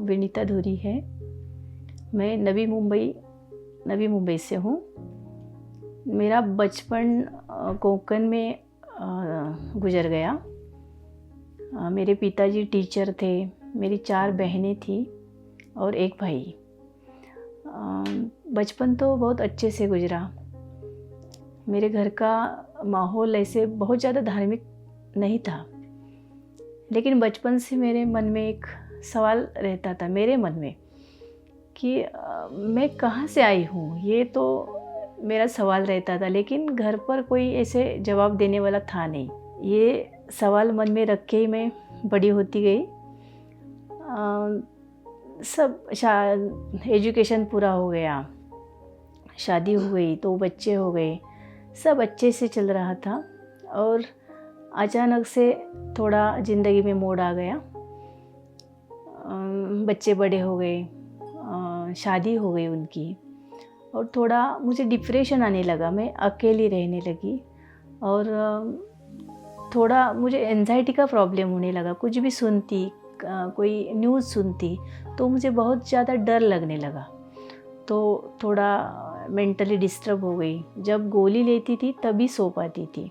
विनीता धुरी है। मैं नवी मुंबई से हूँ। मेरा बचपन कोंकण में गुजर गया। मेरे पिताजी टीचर थे, मेरी 4 बहनें थी और 1 भाई। बचपन तो बहुत अच्छे से गुजरा। मेरे घर का माहौल ऐसे बहुत ज़्यादा धार्मिक नहीं था, लेकिन बचपन से मेरे मन में एक सवाल रहता था मेरे मन में कि मैं कहाँ से आई हूँ, ये तो मेरा सवाल रहता था। लेकिन घर पर कोई ऐसे जवाब देने वाला था नहीं। ये सवाल मन में रख के ही मैं बड़ी होती गई। सब एजुकेशन पूरा हो गया, शादी हो गई, 2 बच्चे हो गए, सब अच्छे से चल रहा था। और अचानक से थोड़ा ज़िंदगी में मोड़ आ गया। बच्चे बड़े हो गए, शादी हो गई उनकी, और थोड़ा मुझे डिप्रेशन आने लगा। मैं अकेली रहने लगी और थोड़ा मुझे एंजाइटी का प्रॉब्लम होने लगा। कुछ भी सुनती, कोई न्यूज़ सुनती तो मुझे बहुत ज़्यादा डर लगने लगा। तो थोड़ा मेंटली डिस्टर्ब हो गई। जब गोली लेती थी तभी सो पाती थी।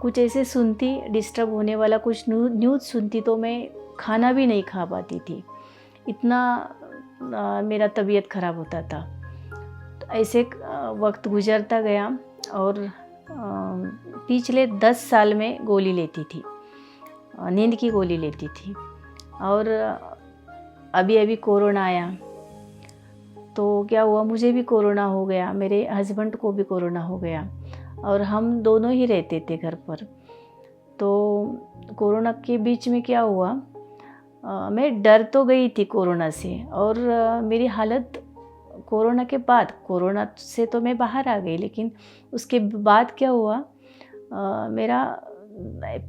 कुछ ऐसे सुनती, डिस्टर्ब होने वाला कुछ न्यूज़ सुनती तो मैं खाना भी नहीं खा पाती थी। इतना मेरा तबीयत ख़राब होता था। तो ऐसे वक्त गुजरता गया और पिछले 10 साल में गोली लेती थी, नींद की गोली लेती थी। और अभी कोरोना आया तो क्या हुआ, मुझे भी कोरोना हो गया, मेरे हस्बैंड को भी कोरोना हो गया और हम दोनों ही रहते थे घर पर। तो कोरोना के बीच में क्या हुआ, मैं डर तो गई थी कोरोना से, और मेरी हालत कोरोना के बाद, कोरोना से तो मैं बाहर आ गई, लेकिन उसके बाद क्या हुआ, मेरा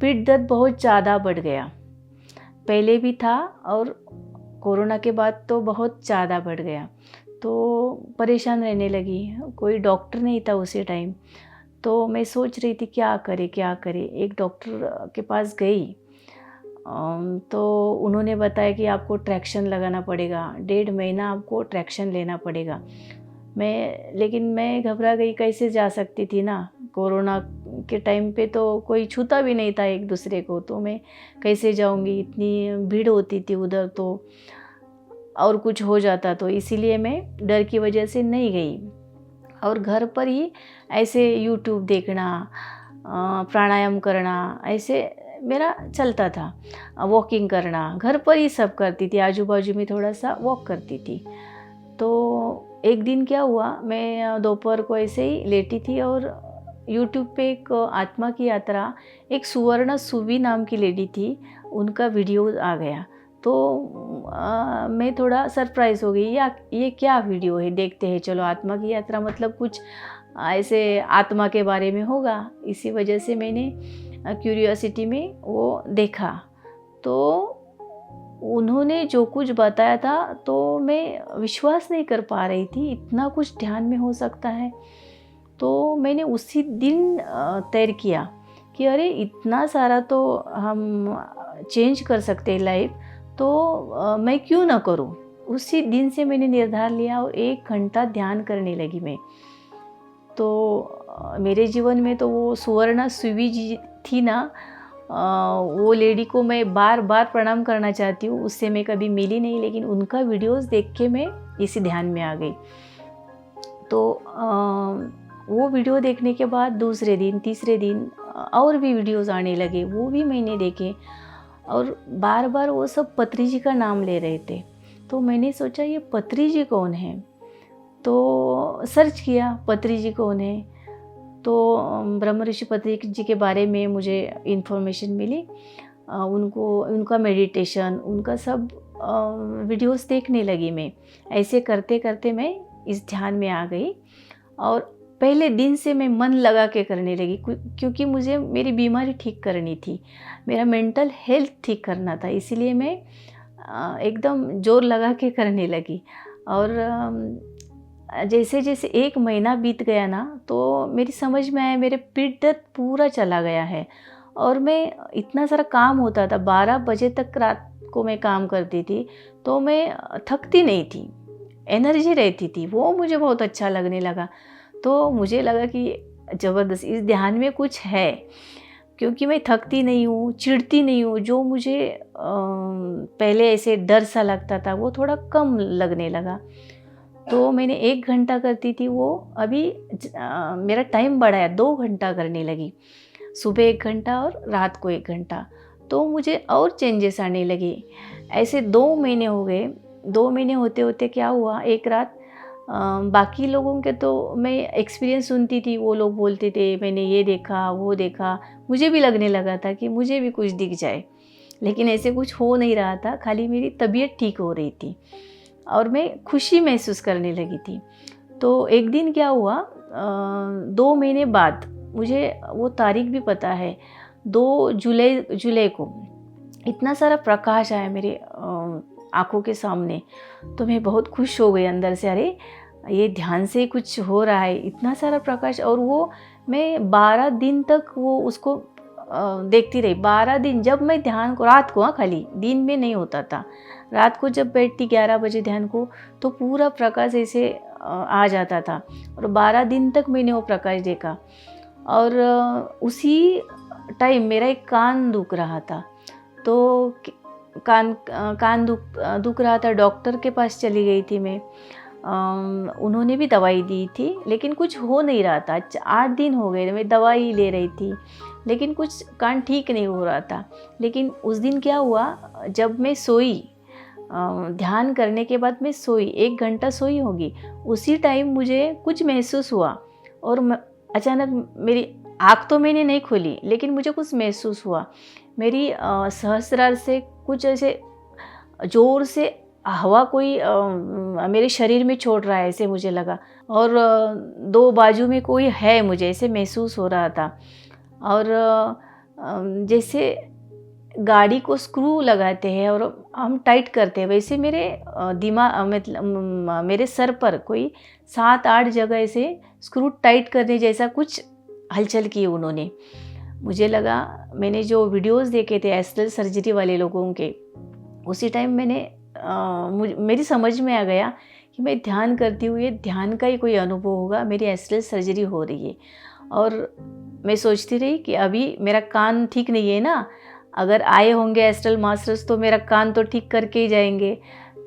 पीठ दर्द बहुत ज़्यादा बढ़ गया। पहले भी था और कोरोना के बाद तो बहुत ज़्यादा बढ़ गया। तो परेशान रहने लगी। कोई डॉक्टर नहीं था उसी टाइम, तो मैं सोच रही थी क्या करे। एक डॉक्टर के पास गई तो उन्होंने बताया कि आपको ट्रैक्शन लगाना पड़ेगा, 1.5 महीना आपको ट्रैक्शन लेना पड़ेगा। लेकिन मैं घबरा गई, कैसे जा सकती थी ना। कोरोना के टाइम पे तो कोई छूता भी नहीं था एक दूसरे को, तो मैं कैसे जाऊंगी, इतनी भीड़ होती थी उधर, तो और कुछ हो जाता तो इसीलिए मैं डर की वजह से नहीं गई। और घर पर ही ऐसे यूट्यूब देखना, प्राणायाम करना, ऐसे मेरा चलता था। वॉकिंग करना, घर पर ही सब करती थी, आजू बाजू में थोड़ा सा वॉक करती थी। तो एक दिन क्या हुआ, मैं दोपहर को ऐसे ही लेटी थी और यूट्यूब पे एक आत्मा की यात्रा, एक सुवर्णा सुवी नाम की लेडी थी, उनका वीडियो आ गया। तो मैं थोड़ा सरप्राइज़ हो गई, ये क्या वीडियो है, देखते हैं चलो। आत्मा की यात्रा मतलब कुछ ऐसे आत्मा के बारे में होगा, इसी वजह से मैंने क्यूरियोसिटी में वो देखा। तो उन्होंने जो कुछ बताया था तो मैं विश्वास नहीं कर पा रही थी, इतना कुछ ध्यान में हो सकता है। तो मैंने उसी दिन तय किया कि अरे इतना सारा तो हम चेंज कर सकते हैं लाइफ, तो मैं क्यों ना करूं। उसी दिन से मैंने निर्धार लिया और 1 घंटा ध्यान करने लगी मैं। तो मेरे जीवन में तो वो सुवर्णा सुवी जी थी ना, वो लेडी को मैं बार बार प्रणाम करना चाहती हूँ। उससे मैं कभी मिली नहीं, लेकिन उनका वीडियोस देख के मैं इसी ध्यान में आ गई। तो वो वीडियो देखने के बाद दूसरे दिन, तीसरे दिन और भी वीडियोस आने लगे, वो भी मैंने देखे। और बार बार वो सब पत्री जी का नाम ले रहे थे। तो मैंने सोचा ये पत्री जी कौन है, तो सर्च किया पत्री जी कौन है। तो ब्रह्म ऋषि पत्री जी के बारे में मुझे इन्फॉर्मेशन मिली। उनका मेडिटेशन, उनका सब वीडियोस देखने लगी मैं। ऐसे करते करते मैं इस ध्यान में आ गई और पहले दिन से मैं मन लगा के करने लगी, क्योंकि मुझे मेरी बीमारी ठीक करनी थी, मेरा मेंटल हेल्थ ठीक करना था। इसीलिए मैं एकदम जोर लगा के करने लगी। और जैसे जैसे 1 महीना बीत गया ना, तो मेरी समझ में आया मेरे पीठ दर्द पूरा चला गया है। और मैं इतना सारा काम होता था, 12 बजे तक रात को मैं काम करती थी तो मैं थकती नहीं थी, एनर्जी रहती थी, वो मुझे बहुत अच्छा लगने लगा। तो मुझे लगा कि ज़बरदस्त इस ध्यान में कुछ है, क्योंकि मैं थकती नहीं हूँ, चिढ़ती नहीं हूँ। जो मुझे पहले ऐसे डर सा लगता था वो थोड़ा कम लगने लगा। तो मैंने 1 घंटा करती थी, वो अभी मेरा टाइम बढ़ाया 2 घंटा करने लगी, सुबह 1 घंटा और रात को 1 घंटा। तो मुझे और चेंजेस आने लगे। ऐसे 2 महीने हो गए। 2 महीने होते होते क्या हुआ, एक रात बाकी लोगों के तो मैं एक्सपीरियंस सुनती थी, वो लोग बोलते थे मैंने ये देखा वो देखा, मुझे भी लगने लगा था कि मुझे भी कुछ दिख जाए, लेकिन ऐसे कुछ हो नहीं रहा था। खाली मेरी तबीयत ठीक हो रही थी और मैं खुशी महसूस करने लगी थी। तो एक दिन क्या हुआ, 2 महीने बाद, मुझे वो तारीख भी पता है, 2 जुलाई को इतना सारा प्रकाश आया मेरे आँखों के सामने। तो मैं बहुत खुश हो गई अंदर से, अरे ये ध्यान से कुछ हो रहा है, इतना सारा प्रकाश। और वो मैं 12 दिन तक वो उसको देखती रही। 12 दिन जब मैं ध्यान को, रात को, खाली दिन में नहीं होता था, रात को जब बैठती 11 बजे ध्यान को, तो पूरा प्रकाश ऐसे आ जाता था। और 12 दिन तक मैंने वो प्रकाश देखा। और उसी टाइम मेरा एक कान दुख रहा था। तो कान दुख रहा था, डॉक्टर के पास चली गई थी मैं। उन्होंने भी दवाई दी थी, लेकिन कुछ हो नहीं रहा था। 8 दिन हो गए मैं दवाई ले रही थी, लेकिन कुछ कान ठीक नहीं हो रहा था। लेकिन उस दिन क्या हुआ, जब मैं सोई, ध्यान करने के बाद मैं सोई, 1 घंटा सोई होगी, उसी टाइम मुझे कुछ महसूस हुआ। और अचानक मेरी आँख तो मैंने नहीं खोली, लेकिन मुझे कुछ महसूस हुआ। मेरी सहस्रार से कुछ ऐसे ज़ोर से हवा कोई मेरे शरीर में छोड़ रहा है, ऐसे मुझे लगा। और 2 बाजू में कोई है, मुझे ऐसे महसूस हो रहा था। और जैसे गाड़ी को स्क्रू लगाते हैं और हम टाइट करते हैं, वैसे मेरे दिमाग मतलब मेरे सर पर कोई 7-8 जगह ऐसे स्क्रू टाइट करने जैसा कुछ हलचल की उन्होंने। मुझे लगा, मैंने जो वीडियोस देखे थे एस्ट्रल सर्जरी वाले लोगों के, उसी टाइम मेरी समझ में आ गया कि मैं ध्यान करती हूँ, ये ध्यान का ही कोई अनुभव होगा, मेरी एस्ट्रल सर्जरी हो रही है। और मैं सोचती रही कि अभी मेरा कान ठीक नहीं है ना, अगर आए होंगे एस्ट्रल मास्टर्स तो मेरा कान तो ठीक करके ही जाएंगे।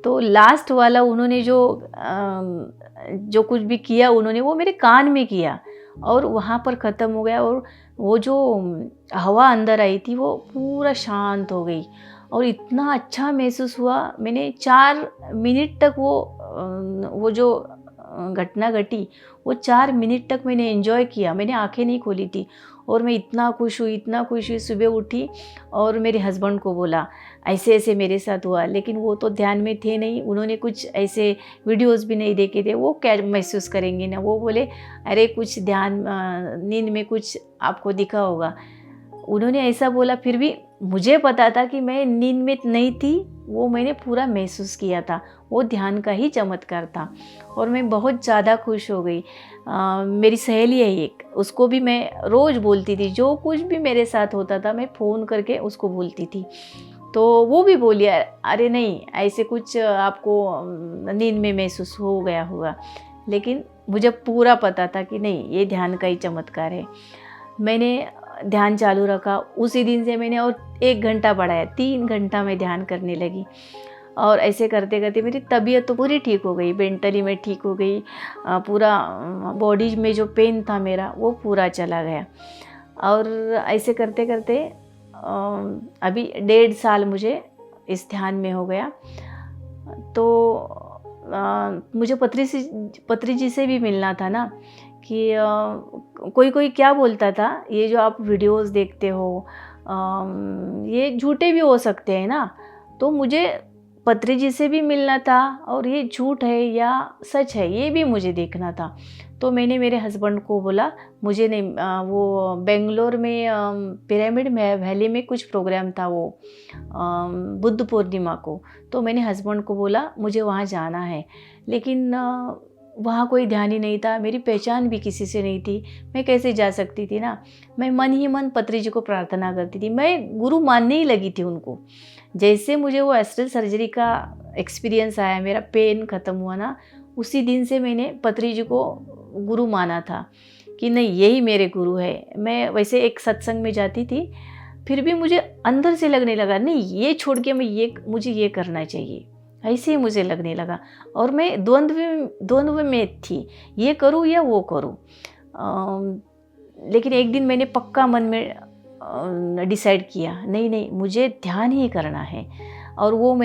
तो लास्ट वाला उन्होंने जो कुछ भी किया उन्होंने, वो मेरे कान में किया और वहाँ पर ख़त्म हो गया। और वो जो हवा अंदर आई थी वो पूरा शांत हो गई और इतना अच्छा महसूस हुआ। मैंने 4 मिनट तक वो जो घटना घटी, वो 4 मिनट तक मैंने एंजॉय किया। मैंने आंखें नहीं खोली थी और मैं इतना खुश हुई। सुबह उठी और मेरे हस्बैंड को बोला ऐसे ऐसे मेरे साथ हुआ, लेकिन वो तो ध्यान में थे नहीं, उन्होंने कुछ ऐसे वीडियोस भी नहीं देखे थे, वो क्या महसूस करेंगे ना। वो बोले अरे कुछ ध्यान नींद में कुछ आपको दिखा होगा, उन्होंने ऐसा बोला। फिर भी मुझे पता था कि मैं नींद में नहीं थी, वो मैंने पूरा महसूस किया था, वो ध्यान का ही चमत्कार था। और मैं बहुत ज़्यादा खुश हो गई। मेरी सहेली है एक, उसको भी मैं रोज़ बोलती थी, जो कुछ भी मेरे साथ होता था मैं फ़ोन करके उसको बोलती थी। तो वो भी बोली अरे नहीं ऐसे कुछ आपको नींद में महसूस हो गया होगा, लेकिन मुझे पूरा पता था कि नहीं, ये ध्यान का ही चमत्कार है। मैंने ध्यान चालू रखा, उसी दिन से मैंने और 1 घंटा बढ़ाया, 3 घंटा मैं ध्यान करने लगी। और ऐसे करते करते मेरी तबीयत तो पूरी ठीक हो गई, मेंटली मैं ठीक हो गई, पूरा बॉडी में जो पेन था मेरा वो पूरा चला गया। और ऐसे करते करते अभी 1.5 साल मुझे इस ध्यान में हो गया। तो मुझे पत्री जी से भी मिलना था ना, कि कोई क्या बोलता था, ये जो आप वीडियोस देखते हो ये झूठे भी हो सकते हैं ना। तो मुझे पत्री जी से भी मिलना था और ये झूठ है या सच है ये भी मुझे देखना था। तो मैंने मेरे हस्बैंड को बोला, मुझे नहीं, वो बेंगलोर में पिरामिड वैली में कुछ प्रोग्राम था वो बुद्ध पूर्णिमा को। तो मैंने हस्बैंड को बोला मुझे वहाँ जाना है, लेकिन वहाँ कोई ध्यान ही नहीं था, मेरी पहचान भी किसी से नहीं थी, मैं कैसे जा सकती थी ना। मैं मन ही मन पत्री जी को प्रार्थना करती थी, मैं गुरु मानने ही लगी थी उनको, जैसे मुझे वो एस्ट्रल सर्जरी का एक्सपीरियंस आया, मेरा पेन ख़त्म हुआ ना, उसी दिन से मैंने पत्री जी को गुरु माना था कि नहीं, यही मेरे गुरु है। मैं वैसे एक सत्संग में जाती थी, फिर भी मुझे अंदर से लगने लगा नहीं, ये छोड़ के मुझे ये करना चाहिए, ऐसे ही मुझे लगने लगा। और मैं द्वंद्व में थी, ये करूँ या वो करूँ। लेकिन एक दिन मैंने पक्का मन में डिसाइड किया, नहीं, मुझे ध्यान ही करना है। और वो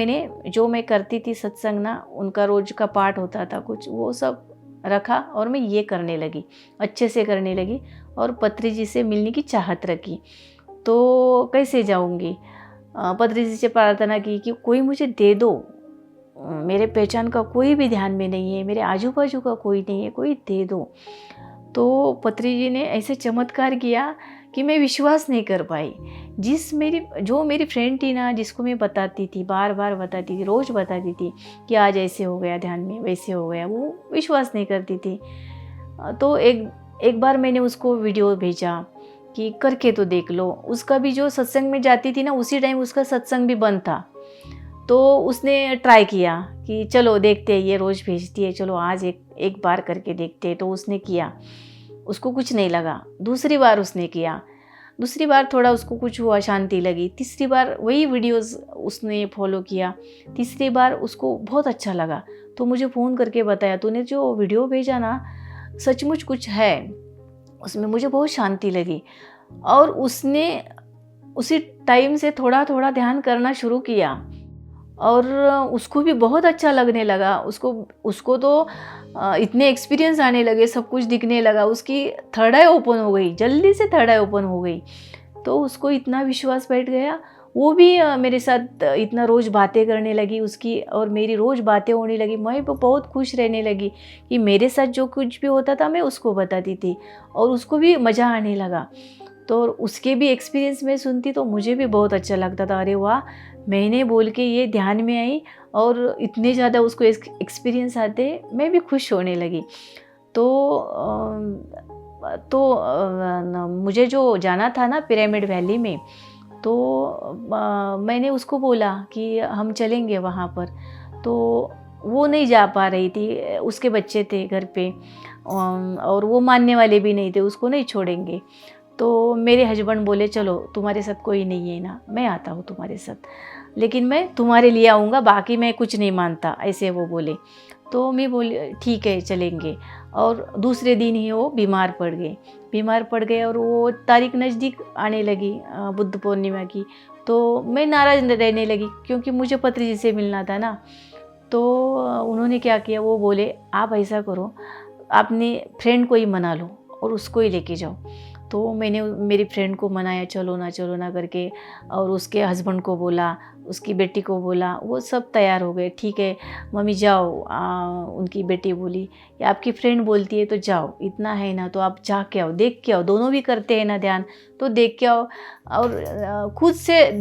जो मैं करती थी सत्संग ना, उनका रोज का पाठ होता था कुछ, वो सब रखा और मैं ये करने लगी, अच्छे से करने लगी और पत्री जी से मिलने की चाहत रखी। तो कैसे जाऊंगी, पत्री जी से प्रार्थना की कि कोई मुझे दे दो, मेरे पहचान का कोई भी ध्यान में नहीं है, मेरे आजू बाजू का कोई नहीं है, कोई दे दो। तो पत्री जी ने ऐसे चमत्कार किया कि मैं विश्वास नहीं कर पाई। जो मेरी फ्रेंड थी ना, जिसको मैं बताती थी, बार बार बताती थी, रोज़ बताती थी कि आज ऐसे हो गया ध्यान में, वैसे हो गया, वो विश्वास नहीं करती थी। तो एक बार मैंने उसको वीडियो भेजा कि करके तो देख लो। उसका भी जो सत्संग में जाती थी ना, उसी टाइम उसका सत्संग भी बंद था। तो उसने ट्राई किया कि चलो देखते हैं, ये रोज़ भेजती है, चलो आज एक बार करके देखते हैं। तो उसने किया, उसको कुछ नहीं लगा। दूसरी बार उसने किया, दूसरी बार थोड़ा उसको कुछ हुआ, शांति लगी। तीसरी बार वही वीडियोस उसने फॉलो किया, तीसरी बार उसको बहुत अच्छा लगा। तो मुझे फ़ोन करके बताया, तूने जो वीडियो भेजा ना, सचमुच कुछ है उसमें, मुझे बहुत शांति लगी। और उसने उसी टाइम से थोड़ा थोड़ा ध्यान करना शुरू किया और उसको भी बहुत अच्छा लगने लगा। उसको तो इतने एक्सपीरियंस आने लगे, सब कुछ दिखने लगा, उसकी थर्ड आई ओपन हो गई, जल्दी से थर्ड आई ओपन हो गई। तो उसको इतना विश्वास बैठ गया, वो भी मेरे साथ इतना रोज़ बातें करने लगी उसकी, और मेरी रोज़ बातें होने लगी। मैं बहुत खुश रहने लगी कि मेरे साथ जो कुछ भी होता था मैं उसको बताती थी और उसको भी मज़ा आने लगा। तो उसके भी एक्सपीरियंस में सुनती तो मुझे भी बहुत अच्छा लगता था। अरे वाह, मैंने बोल के ये ध्यान में आई और इतने ज़्यादा उसको एक्सपीरियंस आते, मैं भी खुश होने लगी। मुझे जो जाना था ना पिरामिड वैली में, तो मैंने उसको बोला कि हम चलेंगे वहाँ पर। तो वो नहीं जा पा रही थी, उसके बच्चे थे घर पे और वो मानने वाले भी नहीं थे, उसको नहीं छोड़ेंगे। तो मेरे हस्बैंड बोले चलो, तुम्हारे साथ कोई नहीं है ना, मैं आता हूँ तुम्हारे साथ, लेकिन मैं तुम्हारे लिए आऊँगा, बाकी मैं कुछ नहीं मानता, ऐसे वो बोले। तो मैं बोली ठीक है चलेंगे। और दूसरे दिन ही वो बीमार पड़ गए और वो तारीख नज़दीक आने लगी बुद्ध पूर्णिमा की। तो मैं नाराज़ रहने लगी क्योंकि मुझे पत्री जी से मिलना था ना। तो उन्होंने क्या किया, वो बोले आप ऐसा करो, अपने फ्रेंड को ही मना लो और उसको ही लेके जाओ। तो मैंने मेरी फ्रेंड को मनाया, चलो ना करके, और उसके हस्बैंड को बोला, उसकी बेटी को बोला, वो सब तैयार हो गए। ठीक है मम्मी जाओ। उनकी बेटी बोली कि आपकी फ्रेंड बोलती है तो जाओ, इतना है ना तो आप जा के आओ, देख के आओ, दोनों भी करते हैं ना ध्यान, तो देख के आओ और खुद से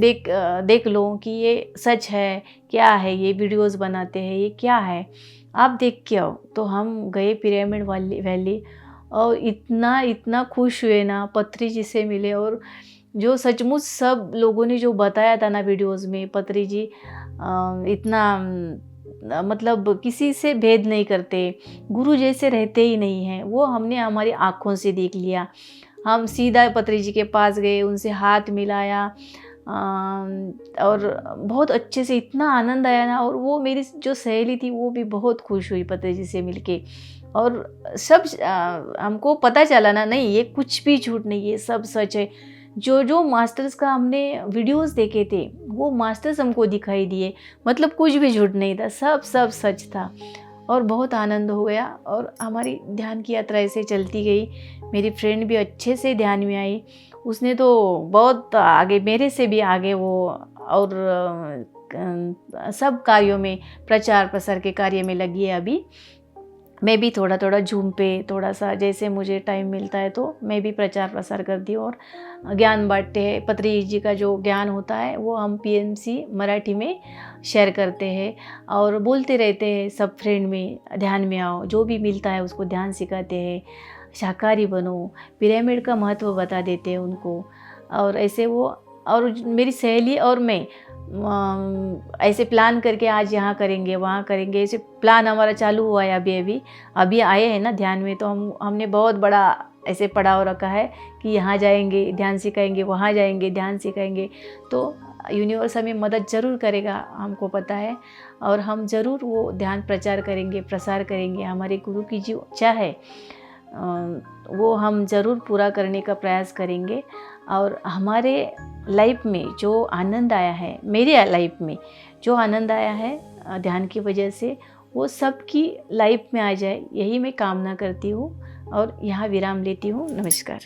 देख लो कि ये सच है क्या है, ये वीडियोस बनाते हैं ये क्या है, आप देख के आओ। तो हम गए पिरामिड वैली और इतना खुश हुए ना, पत्री जी से मिले। और जो सचमुच सब लोगों ने जो बताया था ना वीडियोस में, पत्री जी इतना मतलब किसी से भेद नहीं करते, गुरु जैसे रहते ही नहीं हैं, वो हमने हमारी आँखों से देख लिया। हम सीधा पत्री जी के पास गए, उनसे हाथ मिलाया और बहुत अच्छे से, इतना आनंद आया ना। और वो मेरी जो सहेली थी वो भी बहुत खुश हुई पत्री जी से मिलके। और सब हमको पता चला ना, नहीं ये कुछ भी झूठ नहीं, ये सब सच है। जो मास्टर्स का हमने वीडियोस देखे थे वो मास्टर्स हमको दिखाई दिए, मतलब कुछ भी झूठ नहीं था, सब सच था। और बहुत आनंद हो गया और हमारी ध्यान की यात्रा ऐसे चलती गई। मेरी फ्रेंड भी अच्छे से ध्यान में आई, उसने तो बहुत आगे, मेरे से भी आगे वो, और सब कार्यों में, प्रचार प्रसार के कार्य में लगी है अभी। मैं भी थोड़ा जूम पे थोड़ा सा जैसे मुझे टाइम मिलता है तो मैं भी प्रचार प्रसार करती हूँ और ज्ञान बांटते हैं। पत्री जी का जो ज्ञान होता है वो हम PMC मराठी में शेयर करते हैं और बोलते रहते हैं सब फ्रेंड में, ध्यान में आओ, जो भी मिलता है उसको ध्यान सिखाते हैं, शाकाहारी बनो, पिरामिड का महत्व बता देते हैं उनको। और ऐसे वो और मेरी सहेली और मैं ऐसे प्लान करके आज यहाँ करेंगे वहाँ करेंगे, ऐसे प्लान हमारा चालू हुआ है। अभी आए हैं ना ध्यान में, तो हमने बहुत बड़ा ऐसे पड़ाव रखा है कि यहाँ जाएंगे ध्यान सिखाएंगे, वहाँ जाएंगे ध्यान सिखाएंगे। तो यूनिवर्स हमें मदद ज़रूर करेगा, हमको पता है, और हम ज़रूर वो ध्यान प्रचार करेंगे, प्रसार करेंगे। हमारे गुरु की जो इच्छा है वो हम ज़रूर पूरा करने का प्रयास करेंगे। और हमारे लाइफ में जो आनंद आया है, मेरी लाइफ में जो आनंद आया है ध्यान की वजह से, वो सबकी लाइफ में आ जाए, यही मैं कामना करती हूँ। और यहाँ विराम लेती हूँ। नमस्कार।